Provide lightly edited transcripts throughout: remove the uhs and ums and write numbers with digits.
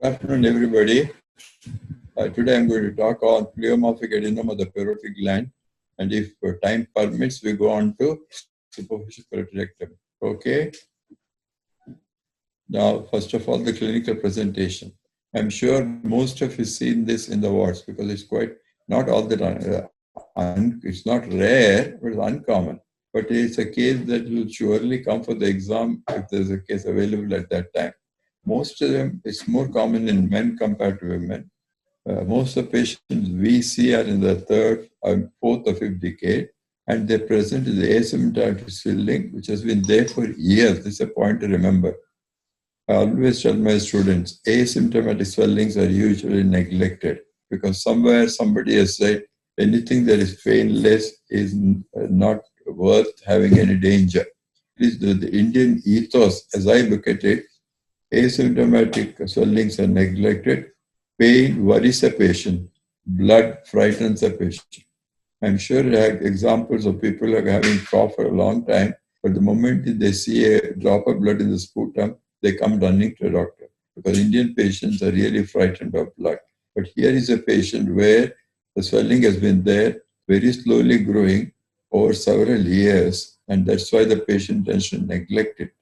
Good afternoon, everybody. Today I'm going to talk on pleomorphic adenoma of the parotid gland, and if time permits, we go on to superficial parotidectomy. Okay. Now, first of all, the clinical presentation. I'm sure most of you seen this in the wards because it's quite not all the time. It's not rare, but it's uncommon. But it's a case that will surely come for the exam if there's a case available at that time. Most of them, it's more common in men compared to women. Most of the patients we see are in the third, fourth or fifth decade, and they present with asymptomatic swelling, which has been there for years. This is a point to remember. I always tell my students, asymptomatic swellings are usually neglected because somewhere somebody has said anything that is painless is not worth having any danger. It is the Indian ethos, as I look at it, asymptomatic swellings are neglected. Pain worries a patient. Blood frightens a patient. I'm sure I have examples of people who are having cough for a long time, but the moment they see a drop of blood in the sputum, they come running to a doctor because Indian patients are really frightened of blood. But here is a patient where the swelling has been there, very slowly growing over several years, and that's why the patient tends to neglect it.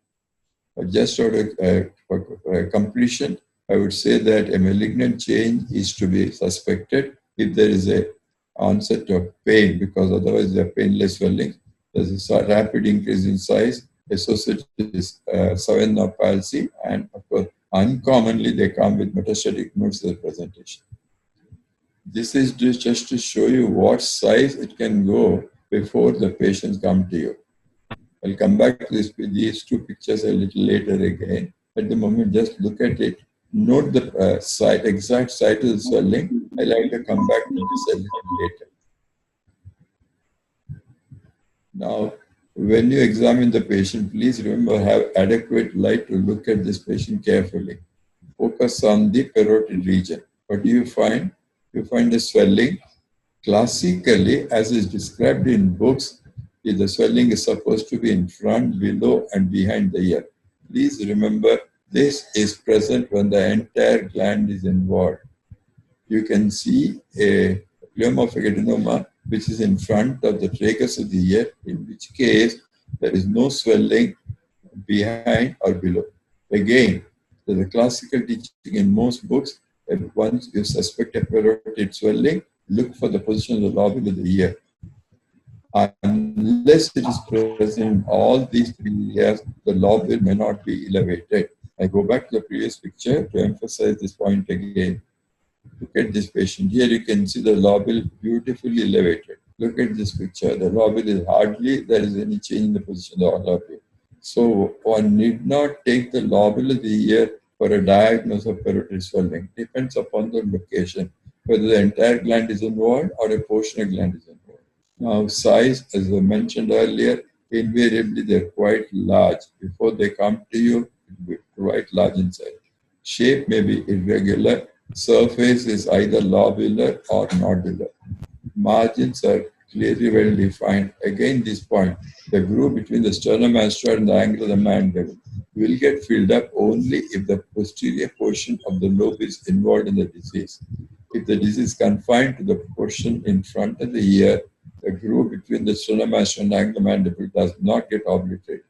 Just out of completion, I would say that a malignant change is to be suspected if there is a onset of pain, because otherwise they are painless swelling. There's a rapid increase in size associated with Savannah palsy, and of course, uncommonly they come with metastatic nodes of the presentation. This is just to show you what size it can go before the patients come to you. I'll come back to these two pictures a little later again. At the moment, just look at it. Note the exact site of the swelling. I'd like to come back to this a little later. Now, when you examine the patient, please remember have adequate light to look at this patient carefully. Focus on the parotid region. What do you find? You find a swelling. Classically, as is described in books, the swelling is supposed to be in front, below, and behind the ear. Please remember, this is present when the entire gland is involved. You can see a pleomorphic adenoma, which is in front of the tragus of the ear, in which case there is no swelling behind or below. Again, there's a classical teaching in most books that once you suspect a parotid swelling, look for the position of the lobule of the ear. Unless it is present in all these three areas, the lobule may not be elevated. I go back to the previous picture to emphasize this point again. Look at this patient. Here you can see the lobule beautifully elevated. Look at this picture. The lobule is hardly, there is any change in the position of the lobule. So one need not take the lobule of the ear for a diagnosis of parotid swelling. It depends upon the location, whether the entire gland is involved or a portion of gland is involved. Now, size, as I mentioned earlier, invariably they're quite large. Before they come to you, it will be quite large inside. Shape may be irregular. Surface is either lobular or nodular. Margins are clearly well defined. Again, this point, the groove between the sternum mastoid and the angle of the mandible will get filled up only if the posterior portion of the lobe is involved in the disease. If the disease is confined to the portion in front of the ear, the groove between the sternum mastoid and angle of the mandible does not get obliterated.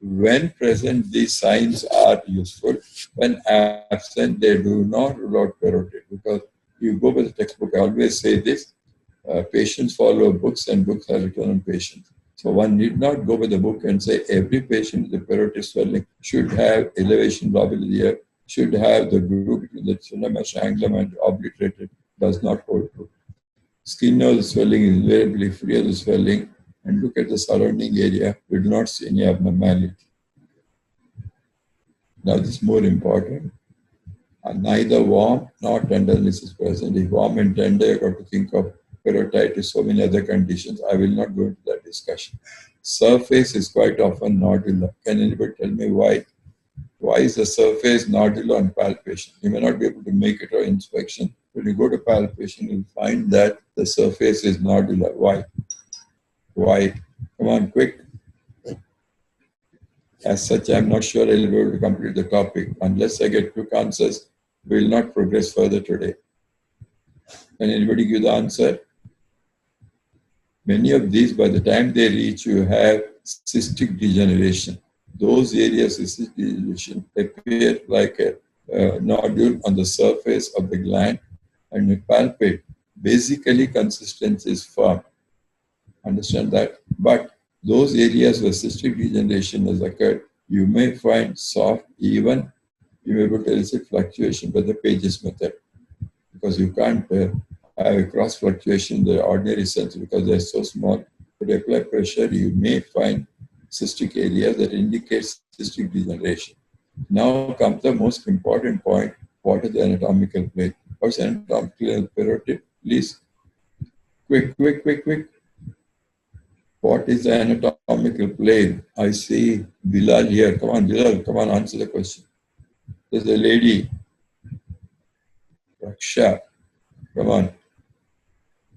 When present, these signs are useful. When absent, they do not rule out parotid, because you go by the textbook. I always say this, patients follow books and books are written on patients. So one need not go by the book and say every patient with parotid swelling should have elevation lobule of the ear, should have the groove between the sternum mastoid and angle of the mandible obliterated. Does not hold true. Skin of the swelling is invariably free of the swelling, and look at the surrounding area. We do not see any abnormality. Now this is more important. Neither warm nor tenderness is present. If warm and tender, you got to think of parotitis, so many other conditions. I will not go into that discussion. Surface is quite often nodular. Can anybody tell me why? Why is the surface nodular on palpation? You may not be able to make it on inspection. When you go to palpation, you'll find that the surface is nodular. Why? Why? Come on, quick. As such, I'm not sure I'll be able to complete the topic. Unless I get quick answers, We will not progress further today. Can anybody give the answer? Many of these, by the time they reach, you have cystic degeneration. Those areas of cystic degeneration appear like a nodule on the surface of the gland, and you palpate. Basically, consistency is firm. Understand that? But those areas where cystic degeneration has occurred, you may find soft, even, you may be able to elicit fluctuation by the Page's method, because you can't have a cross fluctuation in the ordinary cells because they're so small. But apply pressure, you may find cystic areas that indicate cystic degeneration. Now comes the most important point. What is the anatomical plane? What's anatomical parotid? Please. Quick. What is the anatomical plane? I see Ballal here. Come on, Ballal, come on, answer the question. There's a lady. Raksha. Come on.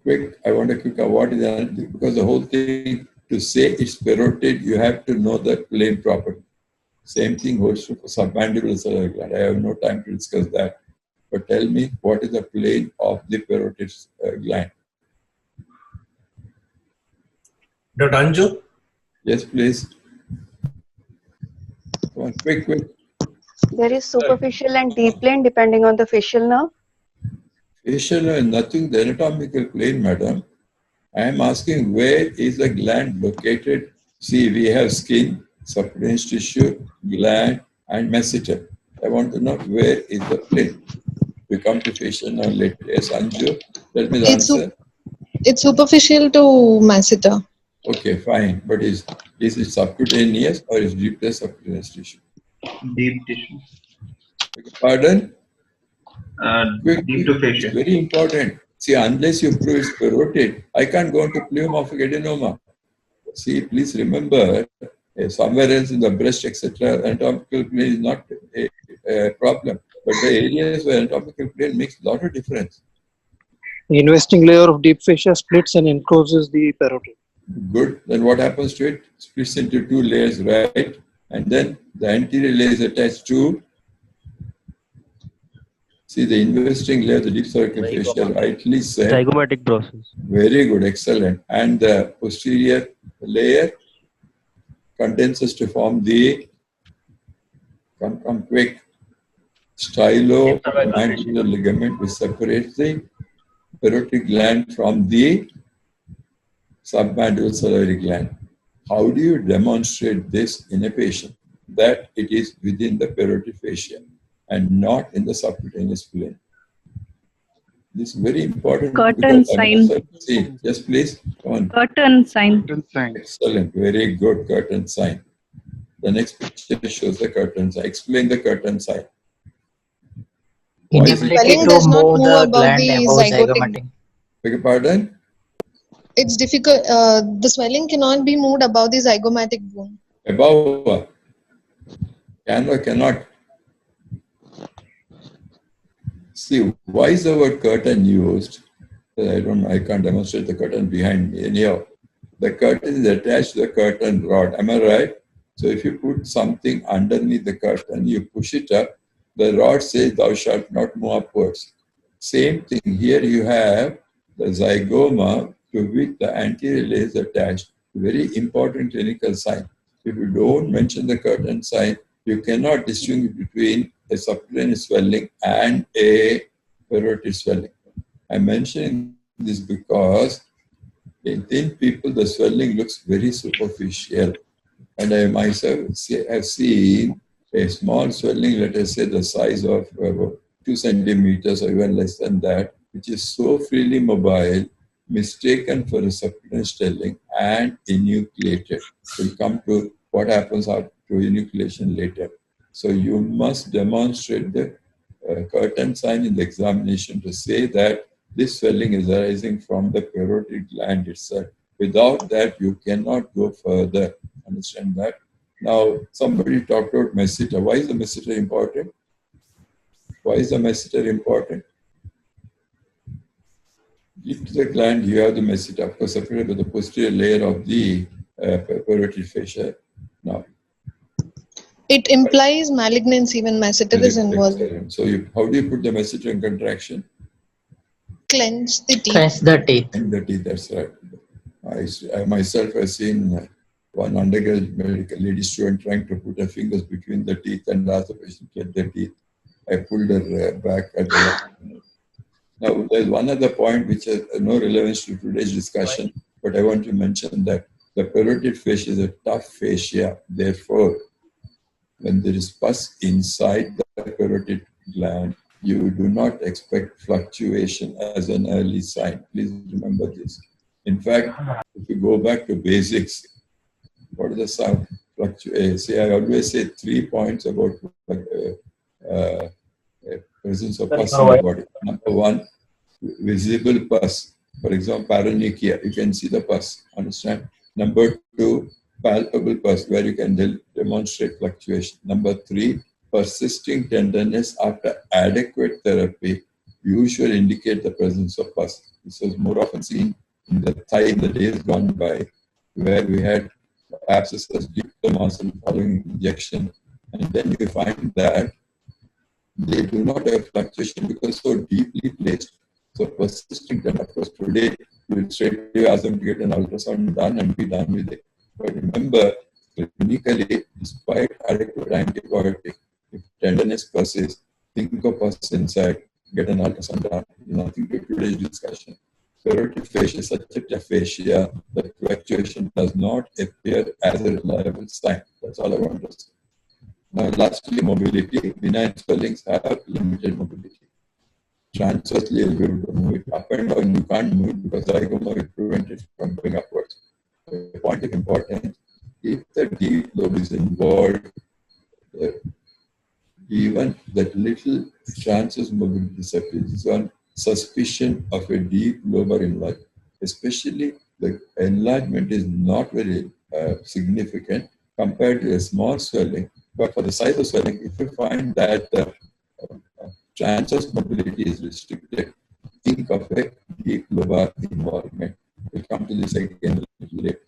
Quick, I want a quick, what is that? Because the whole thing, to say it's parotid, you have to know the plane property. Same thing holds true for submandibular cellular gland. I have no time to discuss that. But tell me, what is the plane of the parotid gland? Dr. Anju? Yes, please. Come on, quick. There is superficial and deep plane depending on the facial nerve. Facial and nothing, the anatomical plane, madam. I am asking, where is the gland located? See, we have skin, subcutaneous tissue, gland, and masseter. I want to know, where is the plane? We come to facial now later. Yes, Anju, tell me the answer. It's superficial to masseter. Okay, fine. But is it subcutaneous or is deep to subcutaneous tissue? Deep tissue. Pardon? Deep to facial. It's very important. See, unless you prove it's parotid, I can't go into pleomorphic adenoma. See, please remember, somewhere else in the breast, etc., anatomical plane is not a problem. But the areas where anatomical plane makes a lot of difference. The investing layer of deep fascia splits and encloses the parotid. Good. Then what happens to it? Splits into two layers, right? And then the anterior layer is attached to, see, the investing layer, the deep cervical fascia, rightly said. Zygomatic process. Very good, excellent. And the posterior layer condenses to form the, come quick, stylomandibular ligament, which separates the parotid gland from the submandibular salivary gland. How do you demonstrate this in a patient? That it is within the parotid fascia and not in the subcutaneous plane. This is very important. Curtain sign. See, yes, please. Come on. Curtain sign. Excellent. Very good. Curtain sign. The next picture shows the curtain sign. Explain the curtain sign. The swelling does not move above the zygomatic. Beg your pardon? It's difficult. The swelling cannot be moved above the zygomatic bone. Above? Can or cannot? See, why is the word curtain used? I can't demonstrate the curtain behind me. Anyhow, the curtain is attached to the curtain rod. Am I right? So if you put something underneath the curtain, you push it up, the rod says thou shalt not move upwards. Same thing here, you have the zygoma to which the anterior layer is attached. Very important clinical sign. If you don't mention the curtain sign, you cannot distinguish between a subcutaneous swelling and a parotid swelling. I'm mentioning this because in thin people, the swelling looks very superficial. And I myself have seen a small swelling, let us say the size of 2 centimeters or even less than that, which is so freely mobile, mistaken for a subcutaneous swelling and enucleated. We'll come to what happens after enucleation later. So you must demonstrate the curtain sign in the examination to say that this swelling is arising from the parotid gland itself. Without that, you cannot go further. Understand that? Now, somebody talked about masseter. Why is the masseter important? Why is the masseter important? Deep to the gland, you have the masseter, of course, separated by the posterior layer of the parotid fascia. Now, It implies malignancy when masseter is involved. Excellent. So how do you put the masseter in contraction? Clench the teeth. Clench the teeth. And the teeth, that's right. I myself have seen one undergraduate medical lady student trying to put her fingers between the teeth and ask the patient to get their teeth. I pulled her back at the last minute. Now, there's one other point which has no relevance to today's discussion, but I want to mention that the parotid fascia is a tough fascia. Therefore, when there is pus inside the parotid gland, you do not expect fluctuation as an early sign. Please remember this. In fact, if you go back to basics, what is the sound fluctuation? See, I always say 3 points about presence of pus in the body. Number one, visible pus. For example, paronychia, you can see the pus, understand? Number two, palpable pus, where you can demonstrate fluctuation. Number three, persisting tenderness after adequate therapy usually indicate the presence of pus. This was more often seen in the thigh in the days gone by, where we had abscesses deep the muscle following injection, and then you find that they do not have fluctuation because so deeply placed. So persisting tenderness, of course, today you will straight away ask them to get an ultrasound done and be done with it. But remember, clinically, despite adequate antibiotic, if tenderness persists, think of pus inside, get an ultrasound done. Nothing to today's discussion. Parotid fascia is such a fascia that fluctuation does not appear as a reliable sign. That's all I want to say. Now, lastly, mobility. Benign swellings have limited mobility. Transversely, you'll be able to move it up and down. You can't move it because zygoma will prevent it from going upwards. The point of importance, if the deep lobe is involved, even that little transverse mobility disappears. It's on suspicion of a deep lobar enlargement. Especially the enlargement is not very significant compared to a small swelling. But for the size of swelling, if you find that transverse mobility is restricted, think of a deep lobar involvement. We'll come to this again a little later.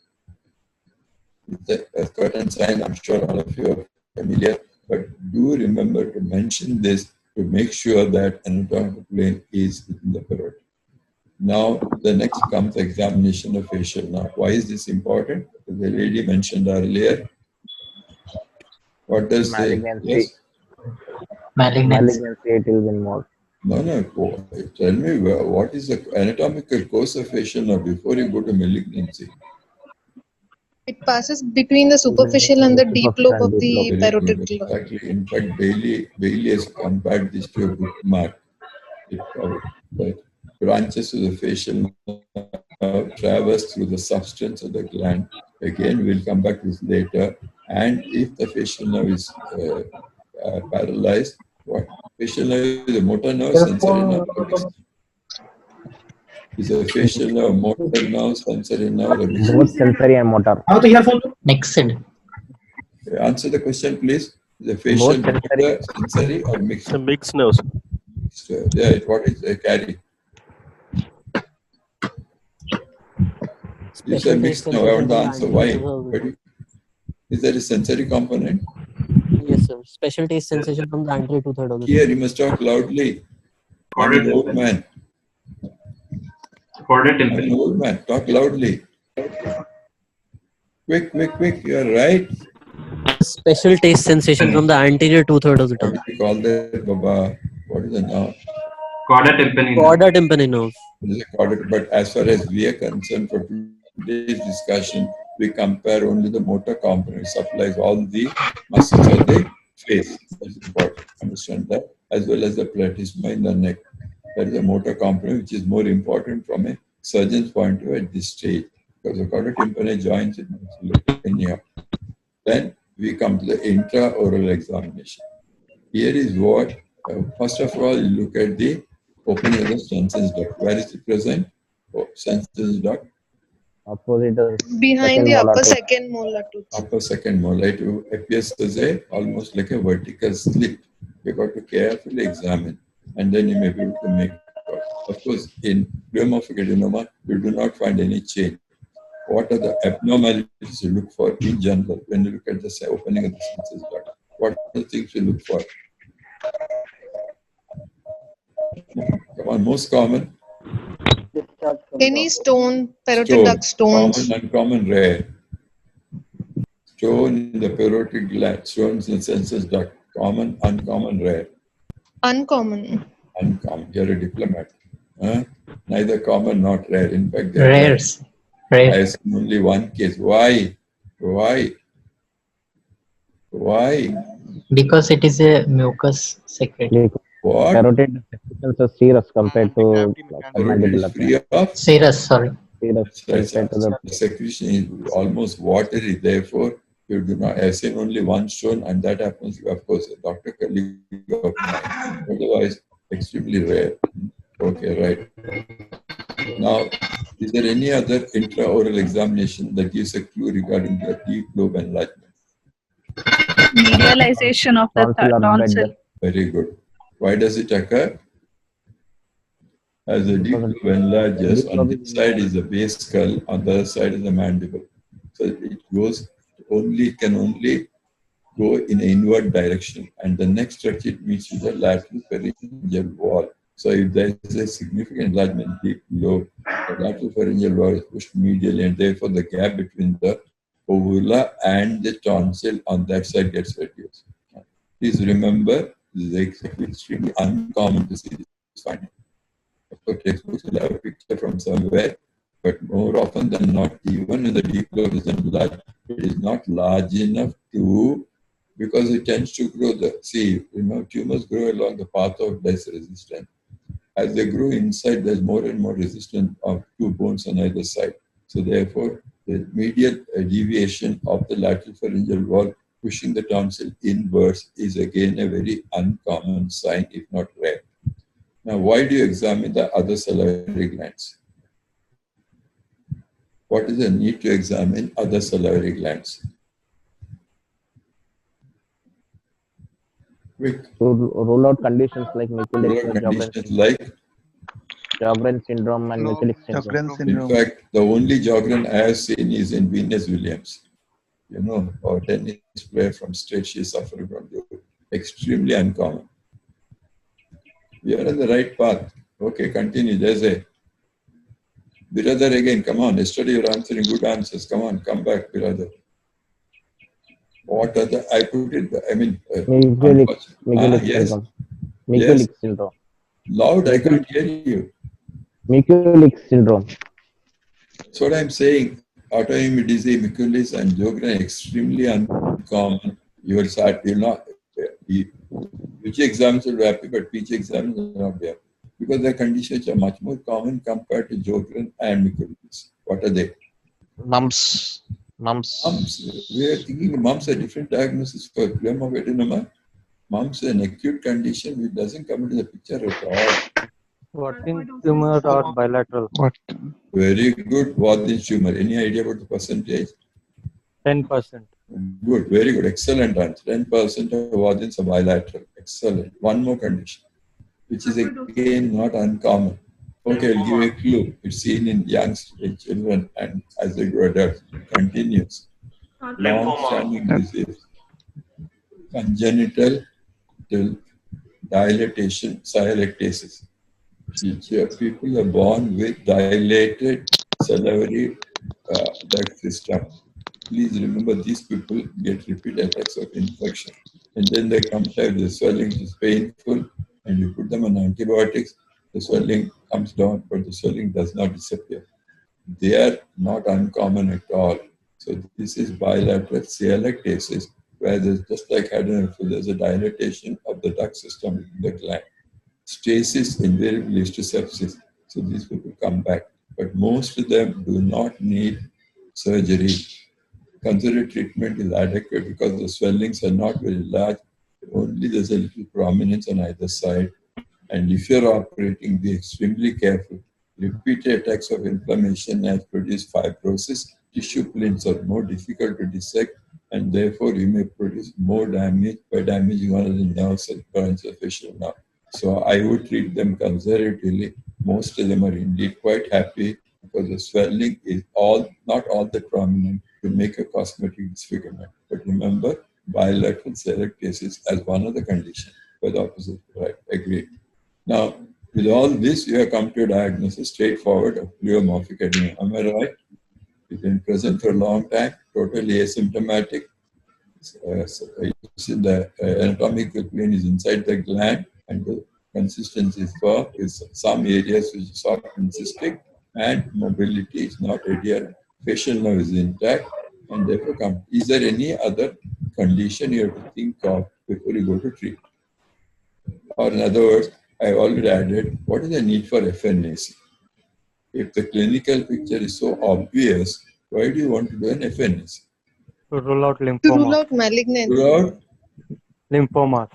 The curtain sign, I'm sure all of you are familiar, but do remember to mention this to make sure that anatomical plane is within the parotid. Now, the next comes examination of facial nerve. Why is this important? The lady mentioned earlier. What does Malignancy. Yes? Malignancy. It will be more. No. Tell me what is the anatomical course of facial nerve before you go to malignancy? It passes between the superficial and the deep lobe of the parotid gland. Exactly. In fact, Bailey has compared this to a bookmark. The branches of the facial nerve traverse through the substance of the gland. Again, we'll come back to this later. And if the facial nerve is paralyzed, what? Facial nerve is a motor nerve, sensory nerve. Is a facial nerve, motor nerve, sensory nerve? Both sensory and motor. Mixed. Answer the question, please. Is a facial motor, sensory, or mixed? It's a mixed nerves. Yeah, what is a carry? It's a mixed nerve. I want to answer why. Is there a sensory component? Yes, sir. Special taste sensation from the anterior two-thirds of the Here, you must talk loudly. I'm an old man. I'm an old man. Talk loudly. Quick. You're right. Special taste sensation from the anterior two-thirds of the tongue. What do you call that, Baba? What is the nerve? Chorda tympani. Chorda tympani nerve. But as far as we are concerned for today's discussion, we compare only the motor component. It supplies all the muscles of the face. That's important. Understand that? As well as the platysma in the neck. That is a motor component which is more important from a surgeon's point of view at this stage. Because the chorda tympani joins it. Anyhow. Then we come to the intraoral examination. Here is what, first of all, you look at the opening of the Senson's duct. Where is it present? Oh, Senson's duct. Opposite Behind the upper second molar tooth. Upper second molar. It appears as almost like a vertical slit. You got to carefully examine, and then you may be able to make it out. Of course, in Pleomorphic Adenoma, you do not find any change. What are the abnormalities you look for in general when you look at the opening of the Senson's duct? What are the things we look for? Come on, most common. Any stone, parotid Stone. duct stones. Common, uncommon, rare. Stone in the parotid gland. Stones in the senses duct. Common, uncommon, rare. Uncommon. Uncommon. You're a diplomat. Huh? Neither common, not rare. In fact, they're Rares. rare. Rare. I have seen only one case. Why? Why? Why? Because it is a mucus secret. What? Parotid secretions are serous compared to Parotid is mandibular. free of Serous, sorry. Serous compared to the secretion is almost watery. Therefore, you do not. I have seen only one stone, and that happens, of course, a doctor colleague of mine. Otherwise, extremely rare. Okay, right. Now, is there any other intraoral examination that gives a clue regarding the deep lobe enlargement? Medialization of the tonsillar tonsil. bed. Very good. Why does it occur? As the deep lobe enlarges, on this side is the base skull, on the other side is the mandible. So it goes can only go in an inward direction, and the next structure it meets with the lateral pharyngeal wall. So if there is a significant enlargement deep lobe, the lateral pharyngeal wall is pushed medially, and therefore the gap between the ovula and the tonsil on that side gets reduced. Please remember, this is extremely uncommon to see this finding. Of course, textbooks will have a picture from somewhere, but more often than not, even in the deep lobe is enlarged, it is not large enough to, because it tends to grow tumors grow along the path of less resistance. As they grow inside, there's more and more resistance of two bones on either side. So therefore, the medial deviation of the lateral pharyngeal wall pushing the tonsil inwards is again a very uncommon sign, if not rare. Now, why do you examine the other salivary glands? What is the need to examine other salivary glands? Quick. To rule out conditions like Conditions like Sjogren syndrome and Mikulicz syndrome. In fact, the only Sjogren I have seen is in Venus Williams, or tennis player from state, she is suffering from it. Extremely uncommon. We are on the right path. Okay, continue. There's a Biradar again. Come on. Yesterday you were answering good answers. Come on, come back, Biradar. What are the? I put it. I mean, Mikulicz yes. syndrome. Mikulicz syndrome. Loud. I can't hear you. Mikulicz syndrome. That's what I'm saying. Autoimmune disease, Mikulicz and Sjogren are extremely uncommon. You will not. PG exams will be happy, but PG exams will not be happy. Because the conditions are much more common compared to Sjogren and Mikulicz. What are they? Mumps. We are thinking mumps are different diagnosis for Pleomorphic Adenoma. Mumps is an acute condition which doesn't come into the picture at all. Watson tumor or bilateral? Very good. Watson tumor. Any idea about the percentage? 10%. Good. Very good. Excellent answer. 10% of Watson's are bilateral. Excellent. One more condition, which is again not uncommon. Okay, I'll give you a clue. It's seen in young children and as they grow adults. Continues. Long-standing disease. Congenital dilatation sialectasis. People are born with dilated salivary duct system. Please remember, these people get repeat attacks of infection. And then they come to the swelling is painful, and you put them on antibiotics, the swelling comes down, but the swelling does not disappear. They are not uncommon at all. So this is bilateral sialectasis, where there's just like adenovirus, there's a dilatation of the duct system in the gland. Stasis invariably leads to sepsis. So these people come back. But most of them do not need surgery. Considered treatment is adequate because the swellings are not very large. Only there's a little prominence on either side. And if you're operating, be extremely careful. Repeated attacks of inflammation has produced fibrosis. Tissue planes are more difficult to dissect, and therefore you may produce more damage by damaging one of the nerves and joints of facial nerve. So I would treat them conservatively. Most of them are indeed quite happy because the swelling is not all that prominent to make a cosmetic disfigurement. But remember, bilateral cellular as one of the conditions for the opposite. Right, agreed. Now, with all this, you have come to a diagnosis straightforward of pleomorphic adenoma. Am I right? It's been present for a long time, totally asymptomatic. The anatomical plane is inside the gland, and the consistency is firm, with some areas which is soft and cystic, and mobility is not adherent. Facial nerve is intact, and therefore come. Is there any other condition you have to think of before you go to treat? Or in other words, I already added, what is the need for FNAC? If the clinical picture is so obvious, why do you want to do an FNAC? To rule out To rule lymphoma. out malignancy. Rule out Lymphomas.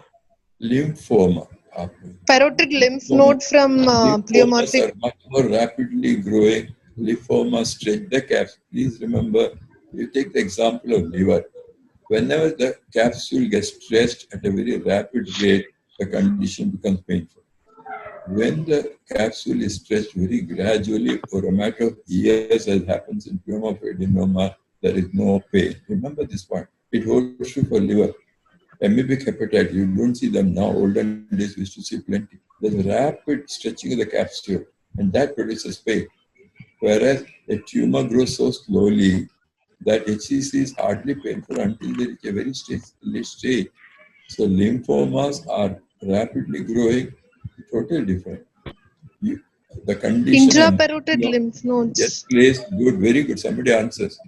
lymphoma. Parotid lymph node from Lymphomas pleomorphic. are much more rapidly growing. Lymphomas stretch the caps. Please remember, you take the example of liver. Whenever the capsule gets stretched at a very rapid rate, the condition becomes painful. When the capsule is stretched very gradually for a matter of years, as happens in pleomorphic adenoma, there is no pain. Remember this point. It holds true for liver. Amoebic hepatitis, you don't see them now. Olden days, we used to see plenty. There's a rapid stretching of the capsule, and that produces pain. Whereas a tumor grows so slowly that HCC is hardly painful until they reach a very late stage. So lymphomas are rapidly growing, totally different. The condition. Intraparotid lymph nodes. Yes, please. Good, very good. Somebody answers.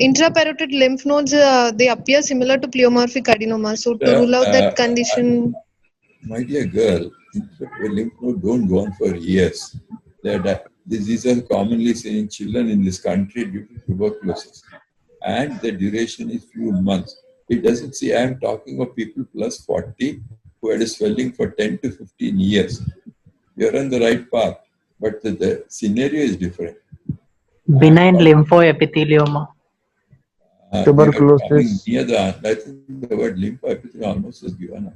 Intraparotid lymph nodes, they appear similar to pleomorphic adenoma. So to rule out that condition. My dear girl, intraparotid lymph nodes don't go on for years. These are commonly seen in children in this country due to tuberculosis. And the duration is few months. It doesn't say, I'm talking of people plus 40 who had a swelling for 10 to 15 years. You're on the right path, but the scenario is different. Benign lymphoepithelioma. Tuberculosis. Near I think the word lymphoepithelioma almost is given up.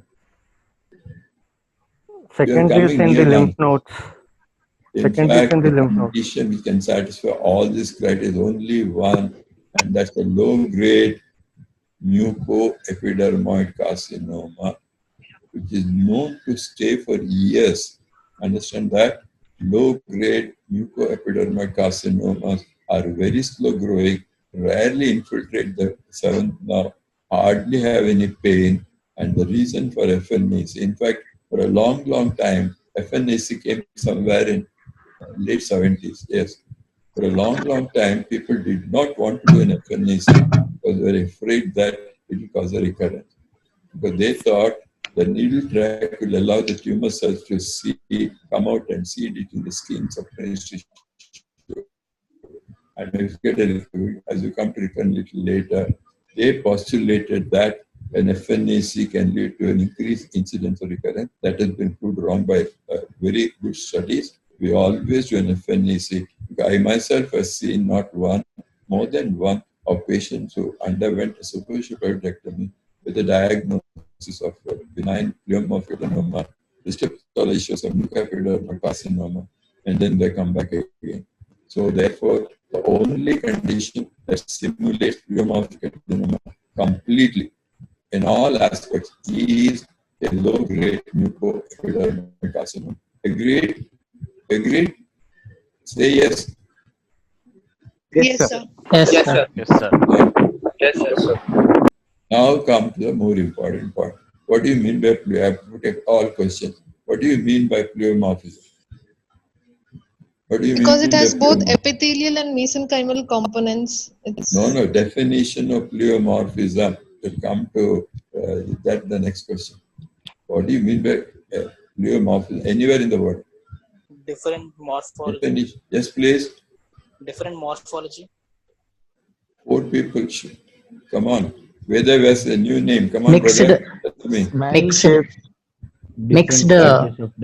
Second is in the lymph nodes. In fact, the condition which can satisfy all these criteria is only one, and that's a low-grade mucoepidermoid carcinoma, which is known to stay for years. Understand that? Low-grade mucoepidermoid carcinomas are very slow-growing, rarely infiltrate the seventh nerve, hardly have any pain, and the reason for FNAC, in fact, for a long, long time, FNAC came somewhere in late 70s, yes. For a long, long time, people did not want to do an FNAC because they were afraid that it would cause a recurrence. Because they thought the needle track will allow the tumor cells to come out and seed it in the skin subcutaneous tissue. And if you get as you come to return a little later, they postulated that an FNAC can lead to an increased incidence of recurrence. That has been proved wrong by very good studies. We always do an FNAC. I myself have seen not one, more than one of patients who underwent a superficial parodectomy with a diagnosis of benign pleomorphic adenoma, histology of mucoepidermoid carcinoma, and then they come back again. So therefore, the only condition that simulates pleomorphic adenoma completely in all aspects is a low-grade mucoepidermoid carcinoma. Agreed? Agreed? Say yes. Yes, sir. Yes, sir. Yes, sir. Yes, sir. Now come to the more important part. What do you mean by I have to take all questions. What do you mean by pleomorphism? What do you Because mean it has by both epithelial and mesenchymal components. No, definition of pleomorphism. We'll come to that the next question. What do you mean by pleomorphism? Anywhere in the world? Different morphology. Definition. Yes, please. Different morphology. 4 people should. Come on. Veda has a new name. Come on, Mixed. brother. That's me. Mixed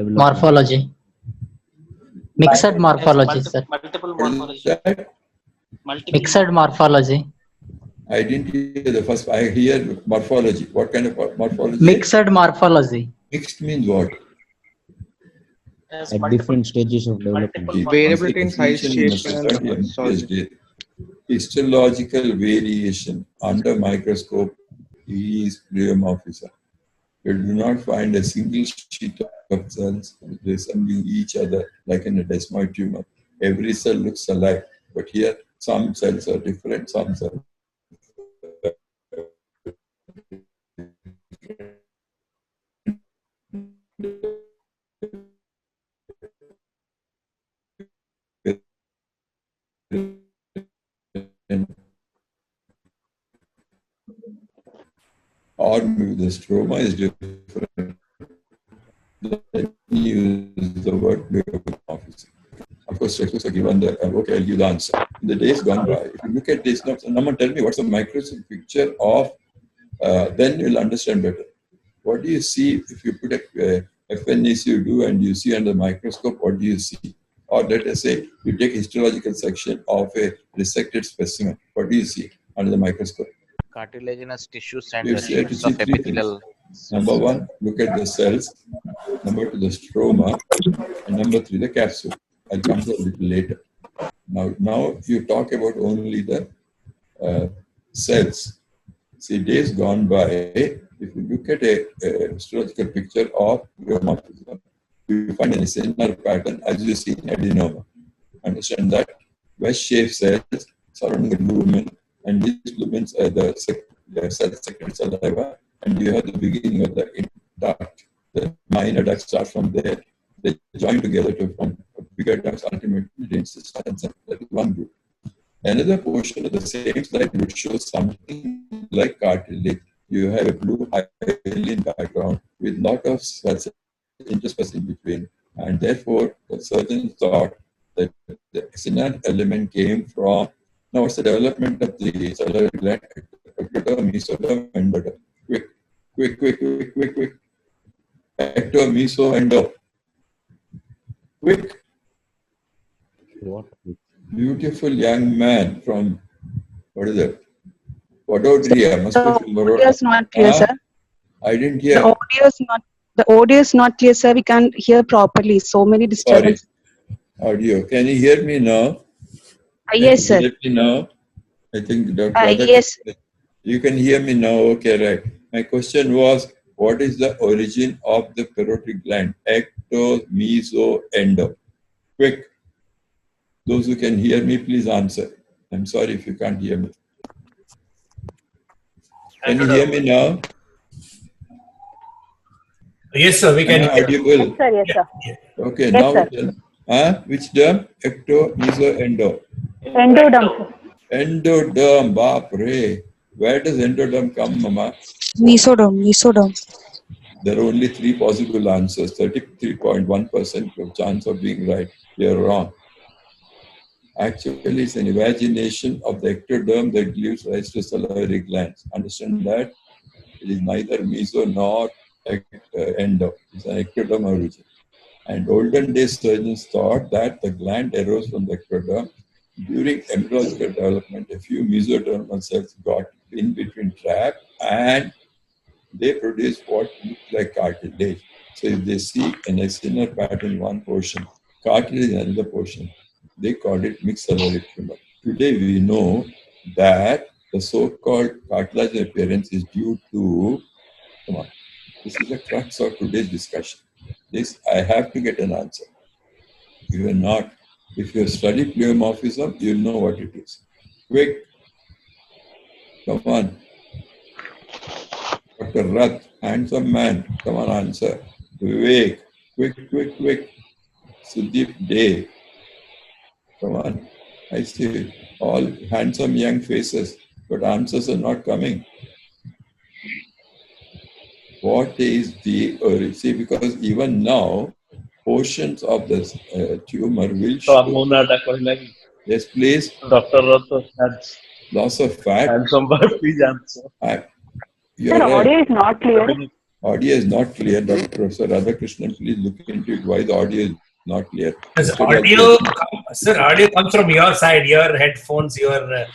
morphology. Mixed morphology, sir. Multiple morphology. Mixed morphology. I didn't hear the first. I hear morphology. What kind of morphology? Mixed morphology. Mixed means what? At different stages of development. Variability in size, shape, and Histological variation under microscope is pleomorphism. You do not find a single sheet of cells resembling each other like in a desmoid tumor. Every cell looks alike, but here some cells are different, some cells or maybe the stroma is different. Let me use the word pleomorphism. Of course, textbooks are given the okay, I'll give the answer. In the days gone by, if you look at this, now someone tell me what's the microscopic picture of, then you'll understand better. What do you see if you put a FNAC you do and you see under the microscope, what do you see? Or let us say you take histological section of a resected specimen, what do you see under the microscope? Cartilaginous tissues and You the have to sheets see of three things. epithelial. Number one, look at the cells. Number two, the stroma. And number three, the capsule. I'll come to a little later. Now you talk about only the cells. See, days gone by, if you look at a histological picture of pleomorphism, you find a similar pattern as you see in adenoma. Understand that? Wedge-shaped cells surrounding the lumen, and these lumens are the second saliva, and you have the beginning of the duct. The minor ducts start from there. They join together to form bigger ducts, ultimately into the that is one group. Another portion of the same slide would show something like cartilage. You have a blue hyaline background with lot of cells interspersed in between, and therefore the surgeon thought that the external element came from. Now, what's the development of the cellular gland? Ectoderm, mesoderm, endoderm. Quick. Ecto, meso, endo. Quick. What? Beautiful young man from, what is it? Vadodara, must be from The audio is not clear, sir. I didn't The hear. audio is not clear, sir. We can't hear properly. So many disturbances. Audio. Can you hear me now? Yes, sir. Let me know. I think Dr. Yes. You can hear me now. Okay, right. My question was, what is the origin of the parotid gland? Ecto, meso, endo. Quick. Those who can hear me, please answer. I'm sorry if you can't hear me. Can you hear me now? Yes, sir, we can hear you. Audible. Yes, sir. Yes, sir. Okay, Yes, now sir. which term? Ecto, meso, endo. Endoderm, sir. Endoderm, baapre. Where does endoderm come, Mama? Mesoderm. There are only three possible answers. 33.1% of chance of being right. You're wrong. Actually, it's an imagination of the ectoderm that gives rise to salivary glands. Understand that? It is neither meso nor endo. It's an ectoderm origin. And olden days surgeons thought that the gland arose from the ectoderm. During embryological development, a few mesodermal cells got in between trap and they produce what looks like cartilage. So if they see an external pattern in one portion, cartilage in another portion, they call it mixed salivary tumor. Today we know that the so-called cartilaginous appearance is due to, come on, this is the crux of today's discussion. This, I have to get an answer. You are not. If you study pleomorphism, you'll know what it is. Quick. Come on. Dr. Rath, handsome man. Come on, answer. Vivek. Quick. Sudeep Day. Come on. I see all handsome young faces, but answers are not coming. What is the, see, because even now, portions of the tumor will show. Yes, please. Dr. Rath has Loss of fat. handsome but please answer. You're Sir, right. audio is not clear. Audio is not clear. Dr. Professor Radhakrishnan, please look into it. Why the audio is not clear? Sir, audio comes from your side, your headphones, your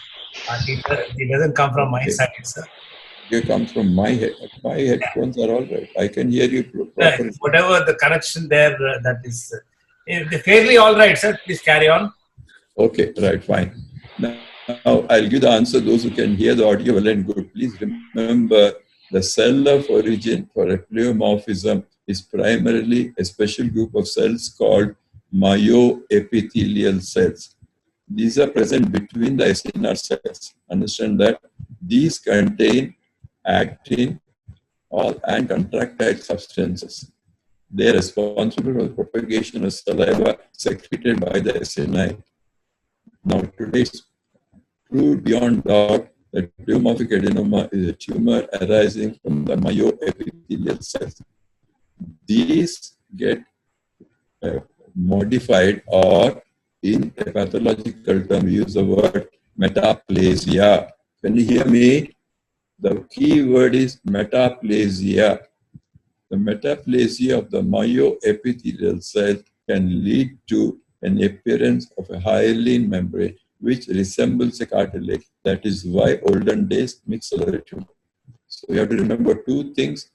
it doesn't come from my side, sir. It comes from my head. My headphones are all right. I can hear you properly. Whatever the connection there, that is fairly all right, sir. Please carry on. Okay, right, fine. Now, I'll give the answer. Those who can hear the audio well and good. Please remember the cell of origin for a pleomorphism is primarily a special group of cells called myoepithelial cells. These are present between the SNR cells. Understand that these contain actin and contractile substances. They are responsible for the propagation of saliva secreted by the SNI. Now, today's proved beyond doubt that pleomorphic adenoma is a tumor arising from the myoepithelial cells. These get modified, or in a pathological term, we use the word metaplasia. Can you hear me? The key word is metaplasia. The metaplasia of the myoepithelial cell can lead to an appearance of a hyaline membrane which resembles a cartilage. That is why olden days mixed ciliary tumor. So you have to remember two things.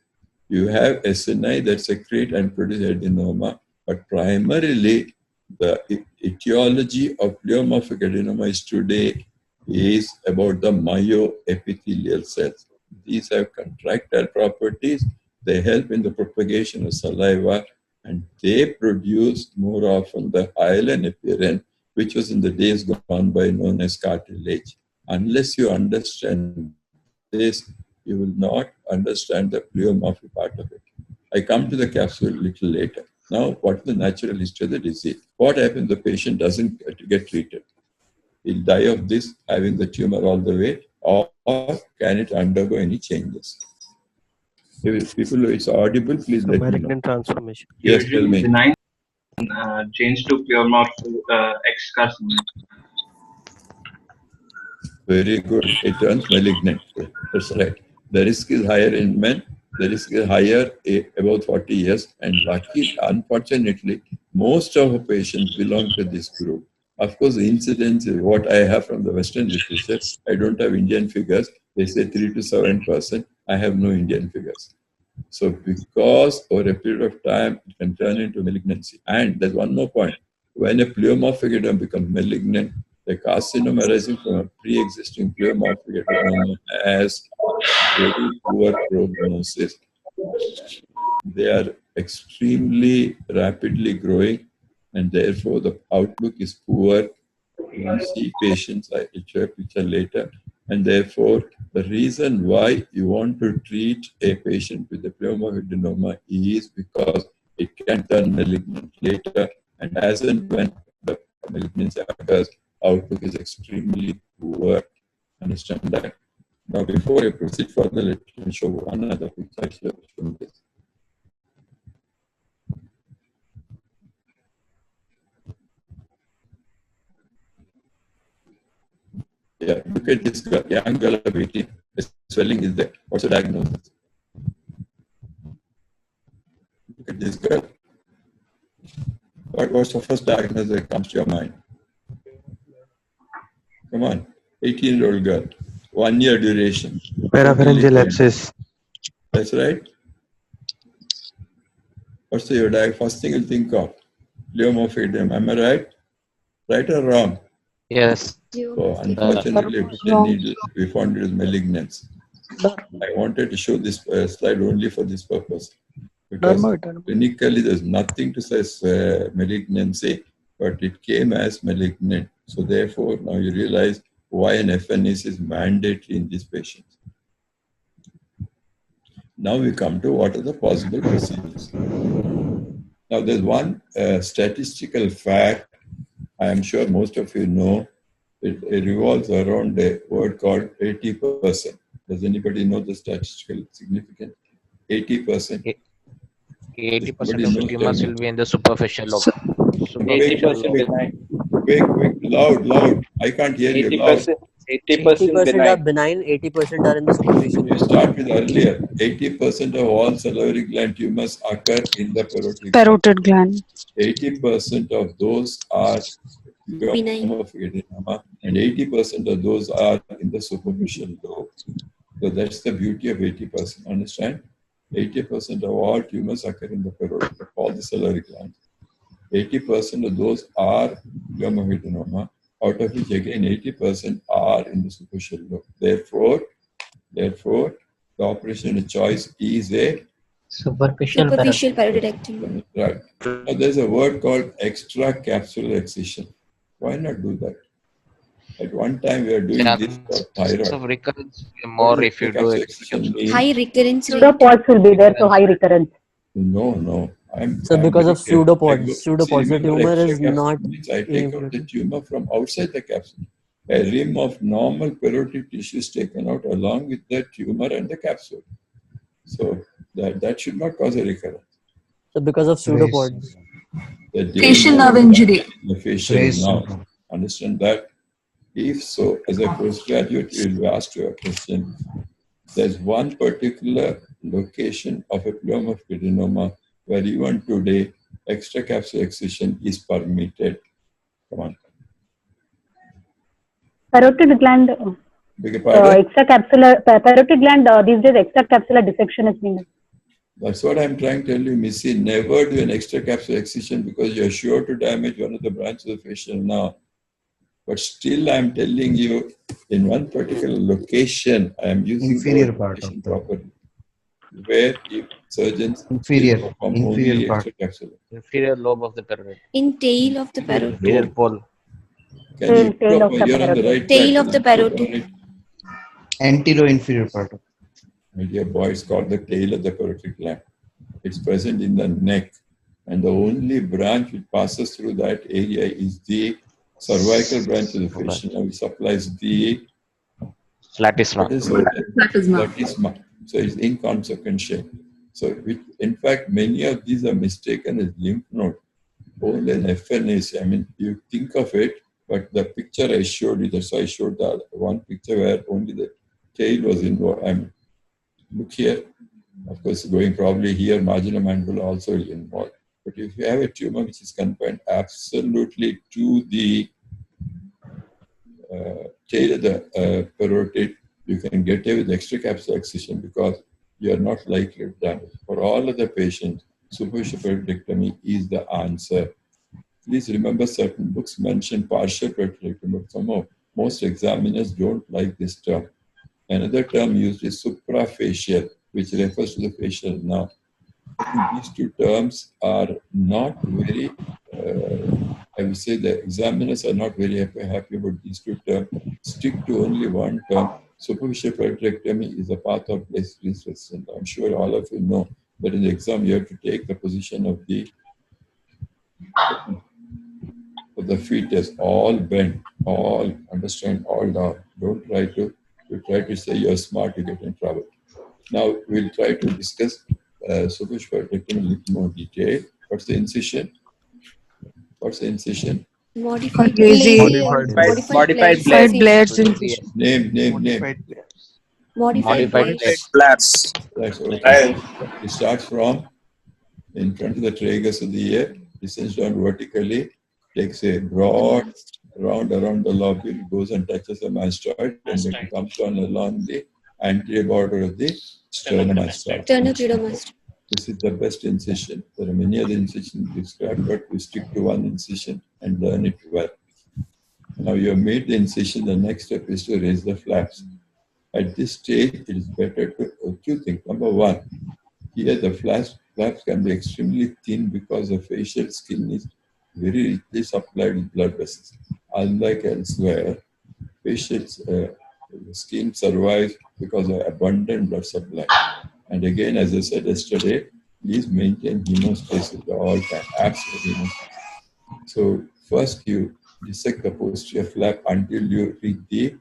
You have SNI that secrete and produce adenoma, but primarily the etiology of pleomorphic adenoma is today is about the myoepithelial cells. These have contractile properties. They help in the propagation of saliva, and they produce more often the hyaline appearance, which was in the days gone by known as cartilage. Unless you understand this, you will not understand the pleomorphic part of it. I come to the capsule a little later. Now, what is the natural history of the disease? What happens if the patient doesn't get treated? He'll die of this, having the tumor all the way, or can it undergo any changes? If people who is audible, please let me know. Malignant transformation. Yes, tell me. Benign change to pleomorphic X carcinoma. Very good. It turns malignant. That's right. The risk is higher in men. The risk is higher about 40 years. And lucky, unfortunately, most of the patients belong to this group. Of course, the incidence is what I have from the Western literature. I don't have Indian figures. They say 3 to 7%. I have no Indian figures. So because over a period of time, it can turn into malignancy. And there's one more point. When a pleomorphic adenoma becomes malignant, the carcinoma arising from a pre-existing pleomorphic adenoma has very poor prognosis. They are extremely rapidly growing, and therefore the outlook is poor. You will see patients, I will show a picture later, and therefore the reason why you want to treat a patient with a pleomorphic adenoma is because it can turn malignant later, and as and when the malignancy occurs, outlook is extremely poor. Understand that? Now, before I proceed further, let me show one other picture. Yeah, look at this girl, young girl of 18. The swelling is there. What's the diagnosis? Look at this girl. What's the first diagnosis that comes to your mind? Come on, 18-year-old girl, 1 year duration. Parapharyngeal abscess. That's right. What's your first thing you'll think of? Pleomorphic adenoma. Am I right? Right or wrong? Yes. So unfortunately, we found it as malignancy. I wanted to show this slide only for this purpose. Because clinically, there's nothing to say malignancy, but it came as malignant. So therefore, now you realize why an FNS is mandatory in these patients. Now we come to what are the possible procedures. Now there's one statistical fact I am sure most of you know. It revolves around a word called 80%. Does anybody know the statistical significance? 80%. 80% of the tumors will be in the superficial lobe. 80% Quick, loud. I can't hear you. Loud. 80% are benign, 80% are in the superficial. You start with earlier. 80% of all salivary gland tumors occur in the Parotid gland. 80% of those are pleomorphic adenoma, and 80% of those are in the superficial lobe. So that's the beauty of 80%. Understand? 80% of all tumors occur in the parotid of all the salivary glands. 80% of those are pleomorphic adenoma. out of which again 80% are in the superficial lobe. Therefore, the operation of choice is a Superficial parodidectomy. Right. Now, there's a word called extracapsular excision. Why not do that? At one time, we are doing this for thyroid. Of recurrence more if you do High recurrence rate. Pseudopods will be there, so high recurrence. No. So because of pseudopods, the tumor is not. I take out the tumor from outside the capsule. A rim of normal parotid tissue is taken out along with the tumor and the capsule. So that should not cause a recurrence. So because of pseudopods. Facial nerve injury. The facial nerve. Understand that? If so, as a postgraduate, you will be asked a question. There's one particular location of a pleomorphic adenoma where even today extracapsular excision is permitted. Come on. Parotid gland, extracapsular, parotid gland, these days extracapsular dissection is being done. That's what I'm trying to tell you, Missy. Never do an extracapsular excision because you're sure to damage one of the branches of the facial nerve. But still, I'm telling you, in one particular location, I am using inferior the part of properly, where if surgeons inferior part, inferior lobe of the parotid. In tail of the parotid. Inferior pole. Can you put up here on the right tail of the parotid. Antero-inferior part. My dear boy, it's called the tail of the parotid gland. It's present in the neck, and the only branch which passes through that area is the cervical branch of the facial, which supplies the platysma. So it's inconsequential. So, in fact, many of these are mistaken as lymph node. Only an FNAC. I mean, you think of it, but the picture I showed you, that's why I showed that one picture where only the tail was involved. I mean, look here. Of course, going probably here, marginal mandible also is involved. But if you have a tumor which is confined absolutely to the tail of the parotid, you can get away with extracapsular excision because you are not likely to damage. For all of the patients, superficial parotidectomy is the answer. Please remember certain books mention partial parotidectomy, but somehow most examiners don't like this term. Another term used is suprafacial, which refers to the facial nerve. These two terms are not very, I would say the examiners are not very happy about these two terms. Stick to only one term. Superficial parotidectomy is a path of least resistance. I'm sure all of you know that in the exam you have to take the position of the fetus, all bent, all understand, all down. Don't try to say you're smart, you get in trouble. Now we'll try to discuss superficial parotidectomy in a little more detail. What's the incision? Modified blades incision. Name. Modified blades. That's okay. It starts from in front of the tragus of the ear, descends down vertically, takes a broad round around the lobule, goes and touches the mastoid, and then it comes down along the anterior border of the sternomastoid. This is the best incision. There are many other incisions described, but we stick to one incision and learn it well. Now you have made the incision, the next step is to raise the flaps. At this stage, it is better to two things. Number one, here the flaps can be extremely thin because the facial skin is very richly supplied with blood vessels. Unlike elsewhere, facial skin survives because of abundant blood supply. And again, as I said yesterday, please maintain hemostasis at all time, absolute hemostasis. So first you dissect the posterior flap until you reach the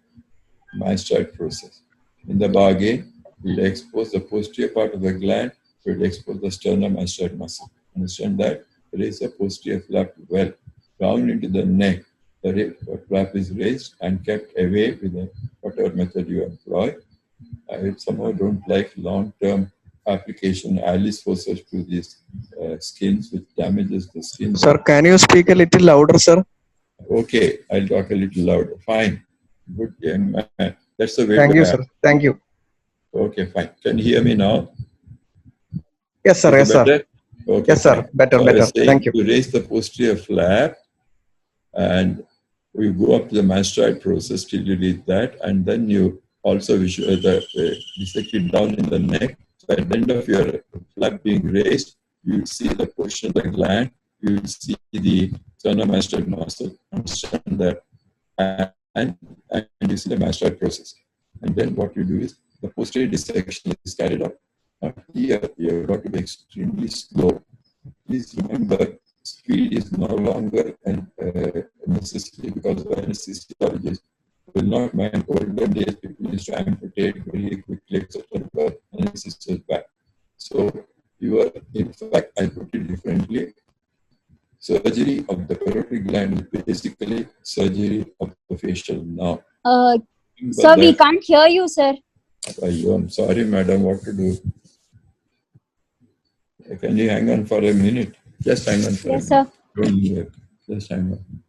mastoid process. In the bargain, we'll expose the posterior part of the gland, we'll expose the sternomastoid muscle. Understand that? Raise the posterior flap well. Down into the neck, the flap is raised and kept away with whatever method you employ. I somehow don't like long-term application Alice forceps to these skins, which damages the skin. Sir, can you speak a little louder, sir? Okay, I'll talk a little louder. Fine. Good young man. That's the way Thank to you, act. sir. Thank you. Okay, fine. Can you hear me now? Yes, sir. Yes, sir. Okay, yes, sir. fine. Better, So better. saying, Thank you. You raise the posterior flap and you go up to the mastoid process till you reach that, and then you also visualize dissect it down in the neck. So at the end of your flap being raised, you see the portion of the gland, you see the sternomastoid muscle, understand that, and you see the mastoid process. And then what you do is the posterior dissection is carried out. Here, you've got to be extremely slow. Please remember, speed is no longer a necessity, because the anesthesiologist will not mind. Older days, people used to amputate very quickly, etc. But anesthesia is back. So, in fact, I put it differently. Surgery of the parotid gland is basically surgery of the facial nerve. Sir, we can't hear you, sir. I'm sorry, madam, what to do? Can you hang on for a minute? Just hang on for a minute. Yes, sir. Don't move. Just hang on.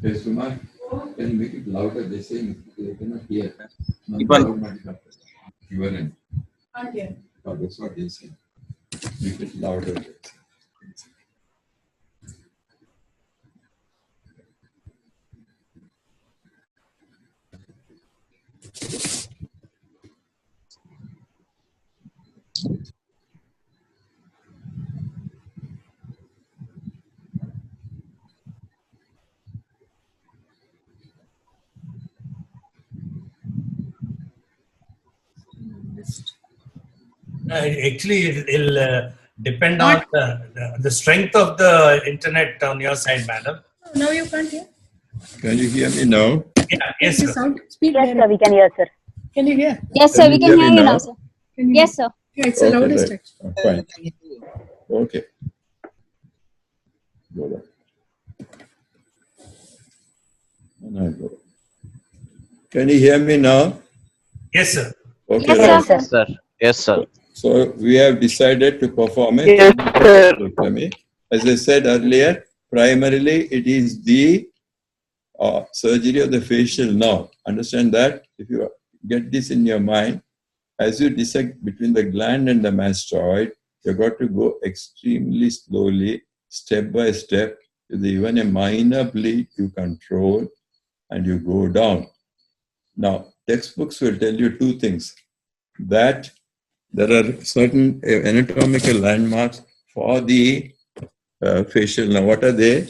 Hey, Sumar, can you make it louder? They say they cannot hear. Even can't hear. Oh, that's what they say. Make it louder. Actually, it'll depend on the strength of the internet on your side, madam. Now you can't hear? Can you hear me now? Yeah, yes, sir. Sound, speak Yes, sir, we can hear, sir. Can you hear? Yes, sir, we can hear you now, sir. Yes, sir. Yeah, it's the loudest. Right. Fine. Okay. Go back. Can you hear me now? Yes, sir. Okay. Yes, sir. Yes, sir. Yes, sir. So we have decided to perform a hysterectomy. As I said earlier, primarily it is the surgery of the facial nerve. Understand that? If you get this in your mind, as you dissect between the gland and the mastoid, you've got to go extremely slowly, step by step. With even a minor bleed, you control and you go down. Now, textbooks will tell you two things. That there are certain anatomical landmarks for the facial. Now, what are they?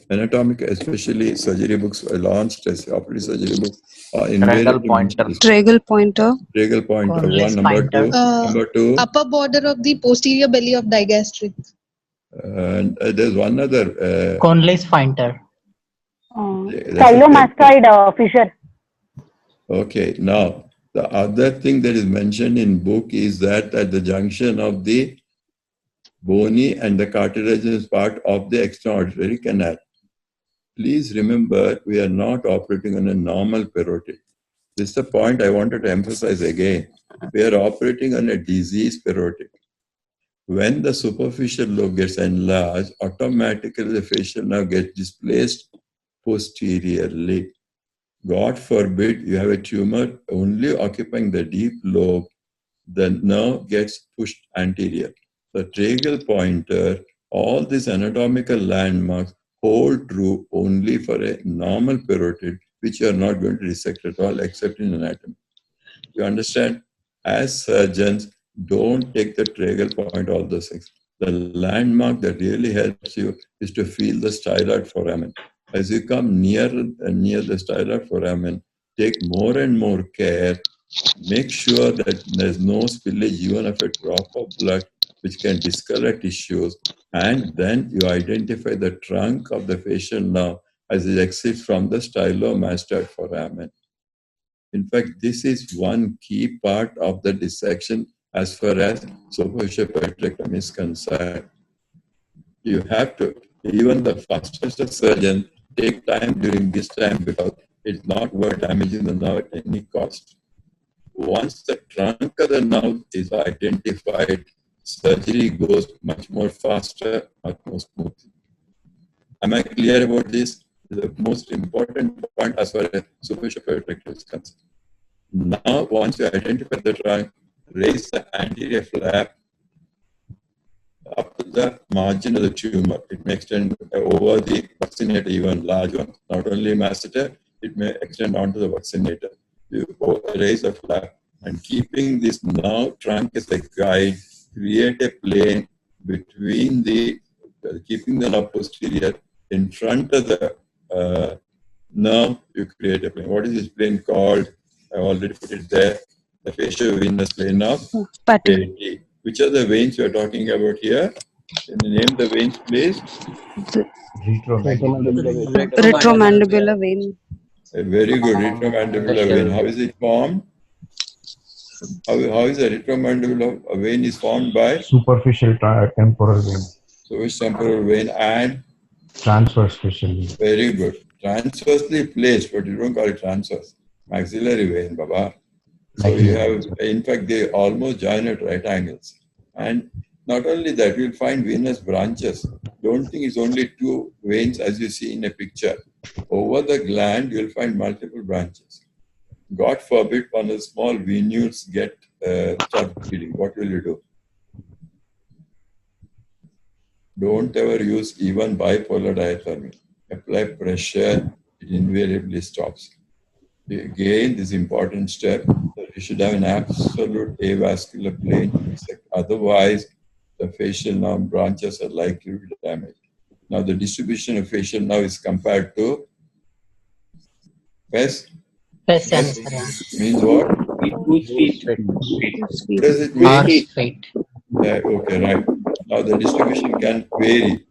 Anatomical, especially surgery books launched as operative surgery books. Tragal pointer. Tragal pointer. Tragal pointer. Coneless One, number pointer. two. Number two. Upper border of the posterior belly of digastric. And there's one other. Coneless pointer. Stylomastoid fissure. Okay, now the other thing that is mentioned in book is that at the junction of the bony and the cartilaginous part of the extraordinary canal. Please remember, we are not operating on a normal parotid. This is the point I wanted to emphasize again. We are operating on a diseased parotid. When the superficial lobe gets enlarged, automatically the facial nerve gets displaced posteriorly. God forbid you have a tumor only occupying the deep lobe, the nerve gets pushed anterior. The tragal pointer, all these anatomical landmarks hold true only for a normal parotid, which you are not going to dissect at all except in anatomy. You understand? As surgeons, don't take the tragal point, all those things. The landmark that really helps you is to feel the styloid foramen. As you come near the styloid foramen, take more and more care. Make sure that there's no spillage even of a drop of blood, which can discolor tissues. And then you identify the trunk of the facial nerve as it exits from the stylomastoid foramen. In fact, this is one key part of the dissection as far as superficial peritrectomy is concerned. You have to, even the fastest surgeon, take time during this time because it's not worth damaging the nerve at any cost. Once the trunk of the nerve is identified, surgery goes much more faster, much more smooth. Am I clear about this? The most important point as far as superficial peritrectomy is concerned. Now, once you identify the trunk, raise the anterior flap up to the margin of the tumor. It may extend over the vaccinator, even large one. Not only masseter, it may extend onto the vaccinator. You raise a flap and keeping this nerve trunk as a guide, create a plane between the, keeping the nerve posterior in front of the nerve, you create a plane. What is this plane called? I already put it there. The facial-venous plane of Parotid. Which are the veins we are talking about here? Can you name the veins, please? Retromandibular vein. A very good retromandibular vein. How is it formed? How is a retromandibular vein is formed by? Superficial temporal vein. So which temporal vein and? Transverse facial. Very good. Transversely placed, but you don't call it transverse. Maxillary vein, Baba. So you have, in fact, they almost join at right angles. And not only that, you'll find venous branches. Don't think it's only two veins as you see in a picture. Over the gland, you'll find multiple branches. God forbid one of the small venules start bleeding. What will you do? Don't ever use even bipolar diathermy. Apply pressure, it invariably stops. Again, this important step, you should have an absolute avascular plane. Otherwise, the facial nerve branches are likely to be damaged. Now, the distribution of facial nerve is compared to FAIS. FAIS Means what? Whose feet? What does it mean? Horse feet. Okay, right. Now, the distribution can vary.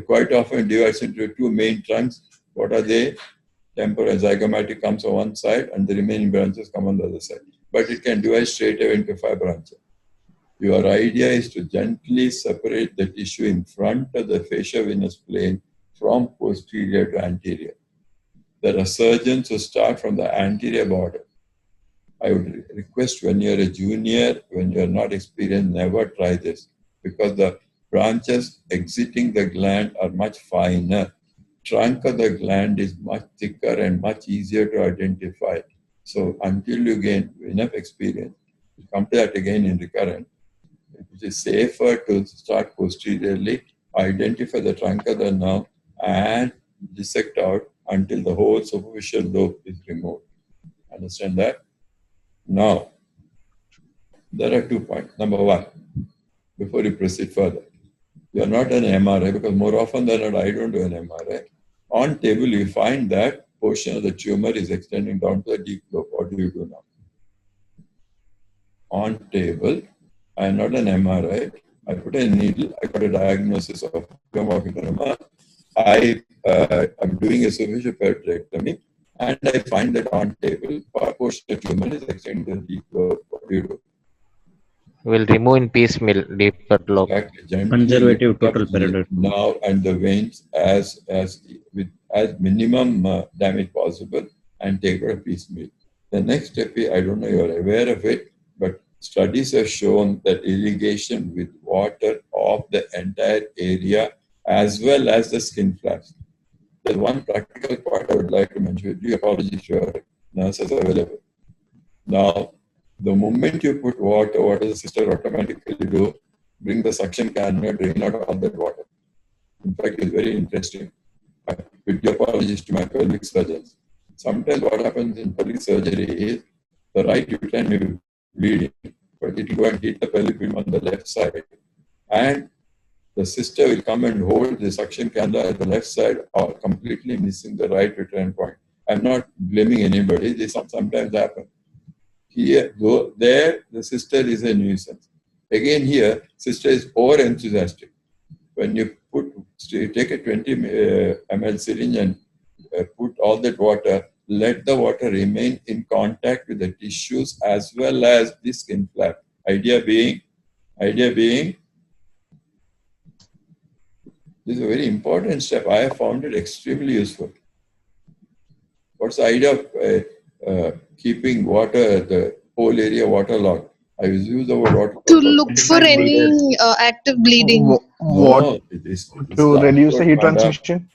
Quite often divides into two main trunks. What are they? Temporal and zygomatic comes on one side and the remaining branches come on the other side. But it can divide straight away into 5 branches. Your idea is to gently separate the tissue in front of the facial-venous plane from posterior to anterior. There are surgeons who start from the anterior border. I would request when you're a junior, when you're not experienced, never try this because the branches exiting the gland are much finer. Trunk of the gland is much thicker and much easier to identify. So until you gain enough experience, we'll come to that again in recurrent, it is safer to start posteriorly, identify the trunk of the nerve and dissect out until the whole superficial lobe is removed. Understand that? Now, there are 2 points. Number 1, before you proceed further, you are not an MRI because more often than not, I don't do an MRI. On table, you find that portion of the tumor is extending down to the deep lobe. What do you do now? On table, I am not an MRI. I put a needle. I got a diagnosis of Pleomorphic Adenoma. I am doing a superficial paratectomy, and I find that on table, portion of the tumor is extending to the deep lobe. What do you do? Will remove in piecemeal deeper lobe. Conservative total peritid. Now and the veins as minimum damage possible and take out a piecemeal. The next step, I don't know you're aware of it, but studies have shown that irrigation with water of the entire area as well as the skin flaps. There's one practical part I would like to mention. Do apologize to your nurses available. Now, the moment you put water, what does the sister automatically do? Bring the suction cannula, drain out all that water. In fact, it's very interesting. With the apologies to my pelvic surgeons. Sometimes what happens in pelvic surgery is the right uterine may be bleeding, but it will go and hit the pelvic rim on the left side. And the sister will come and hold the suction cannula at the left side or completely missing the right uterine point. I'm not blaming anybody. This sometimes happens. Here, there, the sister is a nuisance. Again, here, sister is over-enthusiastic. When you take a 20 ml syringe and put all that water, let the water remain in contact with the tissues as well as the skin flap. Idea being, this is a very important step. I have found it extremely useful. What's the idea of keeping water, the whole area waterlogged? I use the word water. To look for any active bleeding. What? To reduce the heat transmission?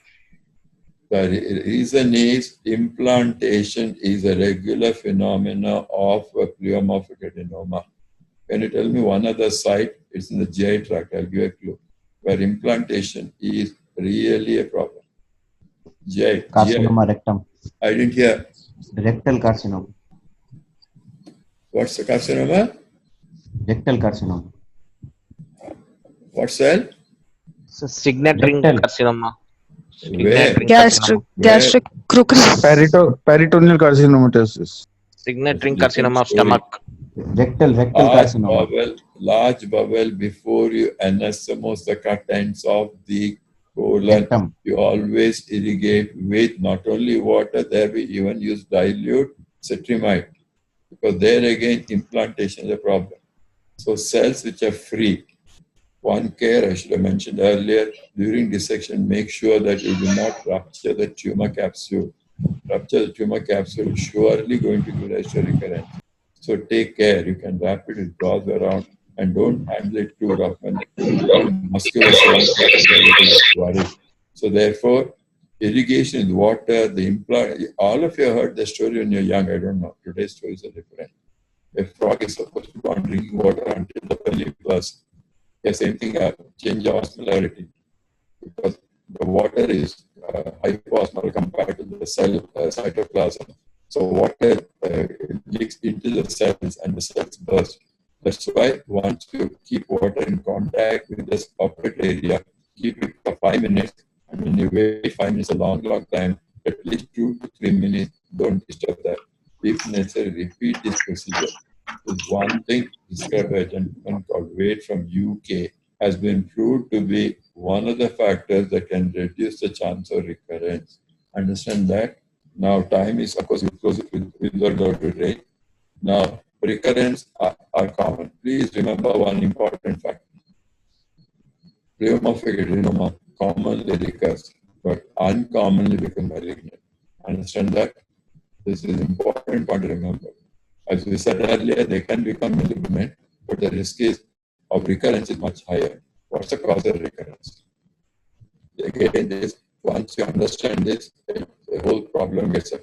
The reason is implantation is a regular phenomena of a pleomorphic adenoma. Can you tell me one other site It's in the GI tract. I'll give you a clue. Where implantation is really a problem. GI. Carcinoma rectum. I didn't hear. Rectal carcinoma. What's the carcinoma? Rectal carcinoma. What cell? Signet ring carcinoma. Where? Gastric crocus. Peritoneal carcinomatosis. Signet ring carcinoma of stomach. Rectal carcinoma. Large bowel before you anastomose the contents of the colon. You always irrigate with not only water, there we even use dilute cetrimide. Because there again, implantation is a problem. So cells which are free. One care I should have mentioned earlier, during dissection, make sure that you do not rupture the tumor capsule. Rupture the tumor capsule is surely going to give rise to recurrence. So take care. You can wrap it with gauze around and don't handle it too rough and muscular cells worry. So therefore, irrigation with water, the implant, all of you heard the story when you're young. I don't know. Today's stories are different. A frog is supposed to go on drinking water until the belly bursts. The same thing change of osmolarity because the water is hypoosmolar compared to the cell cytoplasm. So water leaks into the cells and the cells burst. That's why once you keep water in contact with the operative area, keep it for 5 minutes, and when you wait 5 minutes, a long time, at least 2 to 3 minutes, don't disturb that. If necessary, repeat this procedure. There's one thing described by a gentleman called Wade from UK has been proved to be one of the factors that can reduce the chance of recurrence. Understand that? Now, time is, of course, you close it with your daughter, right? Now, recurrence are common. Please remember one important fact. Pleomorphic adenoma commonly recurs, but uncommonly become malignant. Understand that? This is an important point to remember. As we said earlier, they can become malignant, but the risk of recurrence is much higher. What's the cause of recurrence? Again, once you understand this, the whole problem gets up.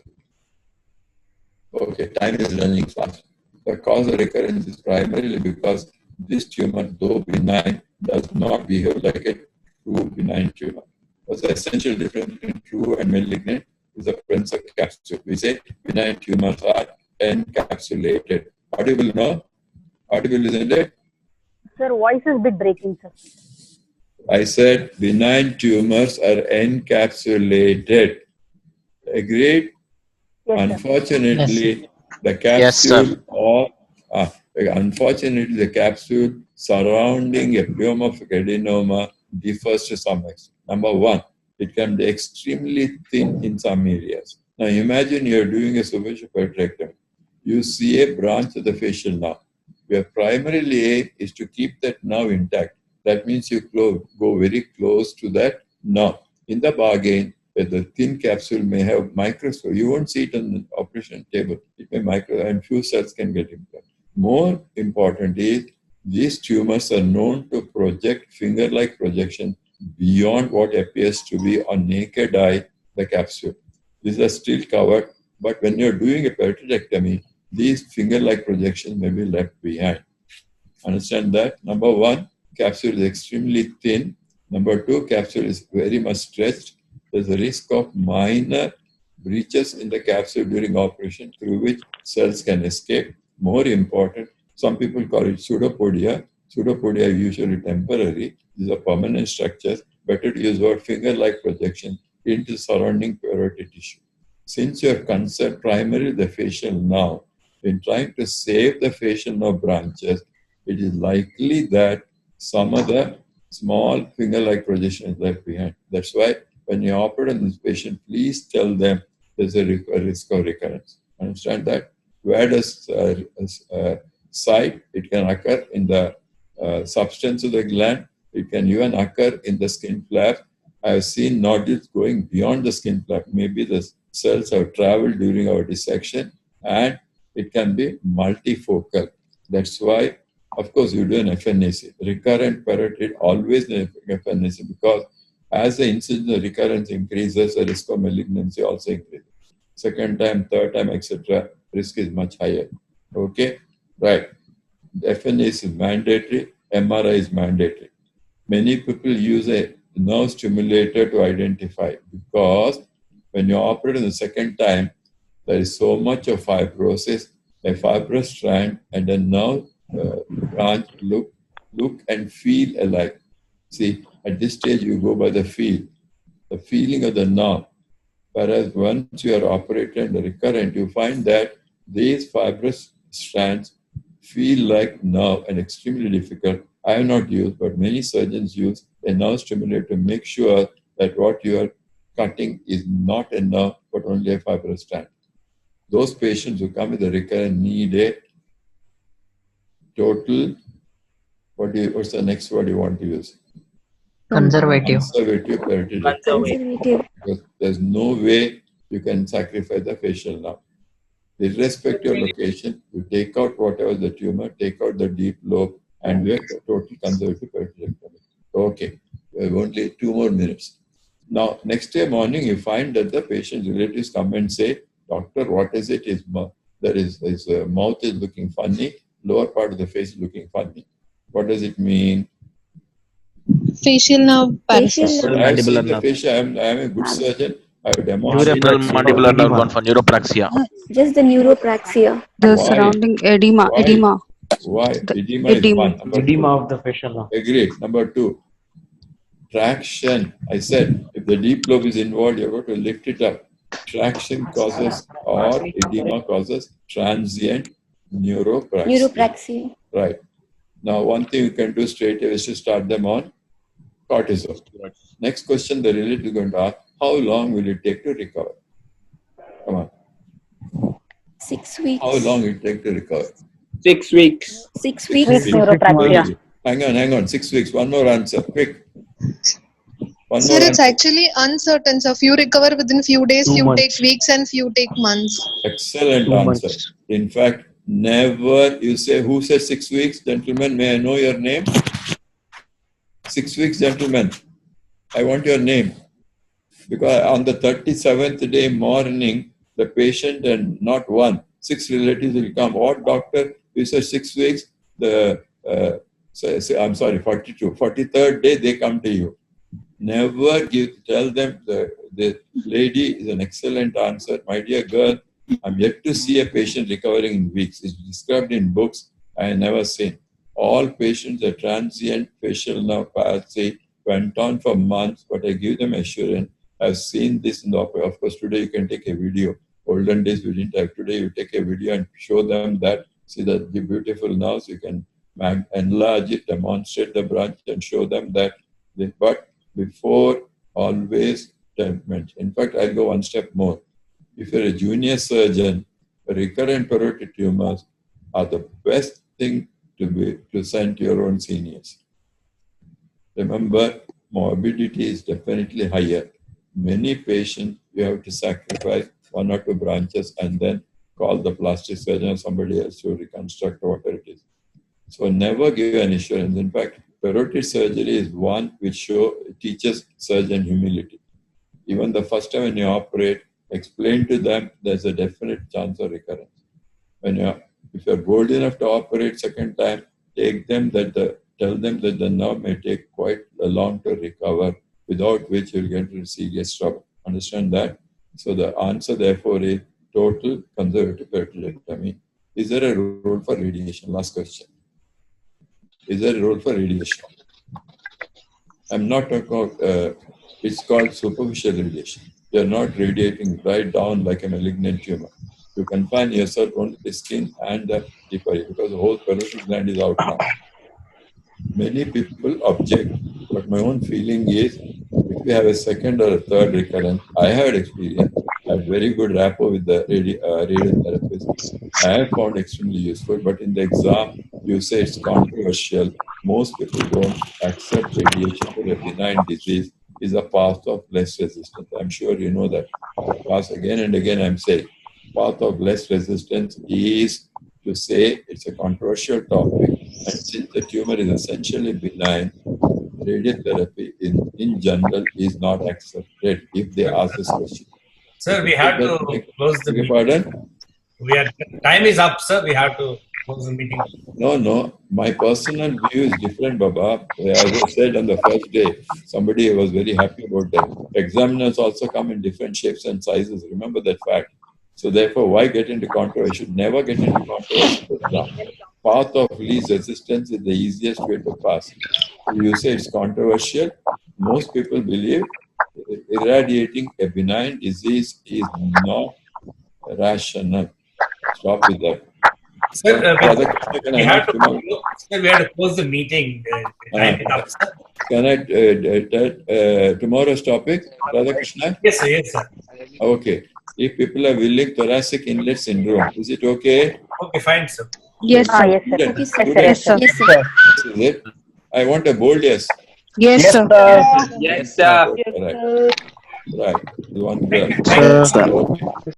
Okay, time is running fast. The cause of recurrence is primarily because this tumor, though benign, does not behave like a true benign tumor. What's the essential difference between true and malignant is the presence of capsule. We say benign tumors are encapsulated. Audible, no? Audible, isn't it? Sir, voice is a bit breaking, sir. I said benign tumors are encapsulated. Agreed? Yes, Unfortunately, the capsule unfortunately, the capsule surrounding a pleomorphic adenoma differs to some extent. Number one, it can be extremely thin in some areas. Now imagine you're doing a superficial paratectomy. You see a branch of the facial nerve. Your primarily aim is to keep that nerve intact. That means you go very close to that nerve. In the bargain, where the thin capsule may have microscope, you won't see it on the operation table. It may micro, and few cells can get implanted. More important is these tumors are known to project finger-like projection beyond what appears to be on naked eye the capsule. These are still covered, but when you're doing a paratectomy, these finger-like projections may be left behind. Understand that? Number one, capsule is extremely thin. Number two, capsule is very much stretched. There's a risk of minor breaches in the capsule during operation through which cells can escape. More important, some people call it pseudopodia. Pseudopodia are usually temporary. These are permanent structures. Better to use word finger-like projection into surrounding parotid tissue. Since your concern primarily the facial nerve, in trying to save the facial nerve branches, it is likely that some of the small finger-like projection is left behind. That's why when you operate on this patient, please tell them there's a risk of recurrence. Understand that? Where does site? It can occur in the substance of the gland. It can even occur in the skin flap. I have seen nodules going beyond the skin flap. Maybe the cells have traveled during our dissection, and it can be multifocal. That's why, of course, you do an FNAC. Recurrent parotid always an FNAC, because as the incidence of recurrence increases, the risk of malignancy also increases. Second time, third time, etc., risk is much higher. Okay? Right. The FNAC is mandatory. MRI is mandatory. Many people use a nerve stimulator to identify, because when you operate in the second time, there is so much of fibrosis, a fibrous strand and a nerve branch look and feel alike. See, at this stage you go by the feeling of the nerve. Whereas once you are operated and recurrent, you find that these fibrous strands feel like nerve and extremely difficult. I have not used, but many surgeons use a nerve stimulator to make sure that what you are cutting is not a nerve, but only a fibrous strand. Those patients who come with a recurrent need a total, what's the next word you want to use? Conservative. Conservative parotidectomy. Because there's no way you can sacrifice the facial nerve. Irrespective of location, you take out whatever the tumor, take out the deep lobe, and we have total conservative parotidectomy. Okay, we have only 2 more minutes. Now, next day morning, you find that the patient's relatives come and say, "Doctor, what is it? His mouth is looking funny, lower part of the face is looking funny." What does it mean? Facial nerve paralysis. I have seen the facial. I am a good surgeon. I have demonstrated. Mandibular nerve gone for neuropraxia. Just the neuropraxia. The surrounding edema. Why? Edema is Edema. one. Number Edema two. of the facial nerve. Agreed. Number 2, traction. I said, if the deep lobe is involved, you're going to lift it up. Traction causes, or edema causes, transient neuropraxia. Right. Now, one thing you can do straight away is to start them on cortisone. Next question the relative is going to ask, how long will it take to recover? Come on. 6 weeks. How long will it take to recover? 6 weeks. 6 weeks. Neuropraxia. Hang on. 6 weeks. One more answer. Quick. Sir, it's actually uncertain. So few recover within few days, few take weeks, and few take months. Excellent answer. In fact, never you say, who says 6 weeks? Gentlemen, may I know your name? 6 weeks, gentlemen. I want your name. Because on the 37th day morning, the patient and not 1, 6 relatives will come. What doctor? You said 6 weeks. I'm sorry, 42. 43rd day, they come to you. Never tell them the lady is an excellent answer. My dear girl, I'm yet to see a patient recovering in weeks. It's described in books. I have never seen. All patients are transient facial nerve palsy, went on for months, but I give them assurance. I've seen this in the opera. Of course, today you can take a video. Olden days we didn't have. Today you take a video and show them that, see the beautiful nerves, you can enlarge it, demonstrate the branch and show them that. But before, always mention. In fact, I'll go one step more. If you're a junior surgeon, recurrent parotid tumors are the best thing to send to your own seniors. Remember, morbidity is definitely higher. Many patients, you have to sacrifice 1 or 2 branches and then call the plastic surgeon or somebody else to reconstruct whatever it is. So never give an assurance. In fact, parotid surgery is one which teaches surgeon humility. Even the first time when you operate, explain to them there's a definite chance of recurrence. If you're bold enough to operate second time, tell them that the nerve may take quite a long to recover, without which you'll get into serious trouble. Understand that? So the answer therefore is total conservative parotidectomy. Is there a role for radiation? Last question. Is there a role for radiation? I'm not talking about, it's called superficial radiation. You're not radiating right down like a malignant tumor. You confine yourself only to the skin and the deeper, because the whole parotid gland is out now. Many people object, but my own feeling is, if you have a second or a third recurrence, I had experience, I had very good rapport with the radiotherapist. I have found extremely useful, but in the exam, you say it's controversial. Most people don't accept radiation for a benign disease is a path of less resistance. I'm sure you know that. Because again and again I'm saying, path of less resistance is to say it's a controversial topic, and since the tumor is essentially benign, radiotherapy in general is not accepted if they ask this question. Sir, we have to close the meeting. Pardon? Time is up, sir. We have to close the meeting. No. My personal view is different, Baba. As I said on the first day, somebody was very happy about that. Examiners also come in different shapes and sizes. Remember that fact. So therefore, why get into controversy? You should never get into controversy. Path of least resistance is the easiest way to pass. You say it's controversial. Most people believe irradiating a benign disease is not rational. Stop with that. Sir, we have to close the meeting. Time it up, sir. Can I tomorrow's topic, Radhakrishna? Yes, sir. Yes, sir. Okay. If people are willing, thoracic inlet syndrome, is it okay? Okay, fine, sir. Yes, sir. Yes, sir. Okay, sir. Yes, sir. Yes, sir. Is it? I want a bold yes. Yes, sir. Yes, sir. Right. One girl. Thank you, sir. Okay.